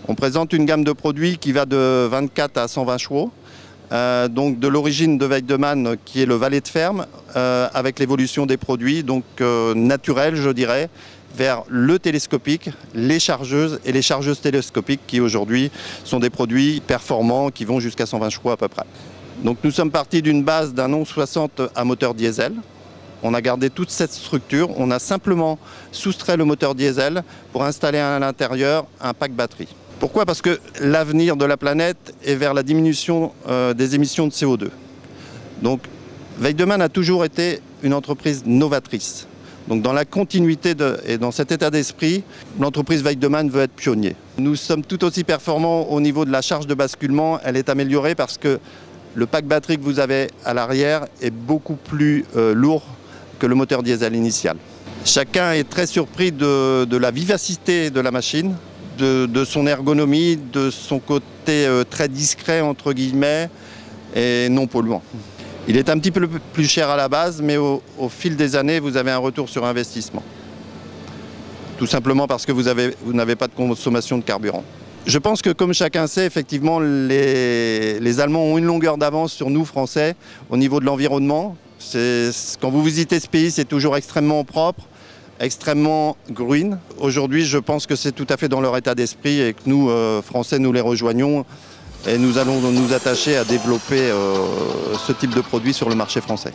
On présente une gamme de produits qui va de 24 à 120 chevaux. Donc de l'origine de Weidemann qui est le valet de ferme avec l'évolution des produits donc naturels je dirais vers le télescopique, les chargeuses et les chargeuses télescopiques qui aujourd'hui sont des produits performants qui vont jusqu'à 120 chevaux à peu près. Donc nous sommes partis d'une base d'un 1160 à moteur diesel. On a gardé toute cette structure, on a simplement soustrait le moteur diesel pour installer à l'intérieur un pack batterie. Pourquoi? Parce que l'avenir de la planète est vers la diminution des émissions de CO2. Donc Weidemann a toujours été une entreprise novatrice. Donc dans la continuité et dans cet état d'esprit, l'entreprise Weidemann veut être pionnier. Nous sommes tout aussi performants au niveau de la charge de basculement. Elle est améliorée parce que le pack batterie que vous avez à l'arrière est beaucoup plus lourd que le moteur diesel initial. Chacun est très surpris de la vivacité de la machine, de son ergonomie, de son côté très discret entre guillemets et non polluant. Il est un petit peu plus cher à la base, mais au fil des années, vous avez un retour sur investissement. Tout simplement parce que vous n'avez pas de consommation de carburant. Je pense que comme chacun sait, effectivement, les Allemands ont une longueur d'avance sur nous, Français, au niveau de l'environnement. Quand vous visitez ce pays, c'est toujours extrêmement propre, extrêmement green. Aujourd'hui, je pense que c'est tout à fait dans leur état d'esprit et que nous, Français, nous les rejoignons et nous allons nous attacher à développer ce type de produit sur le marché français.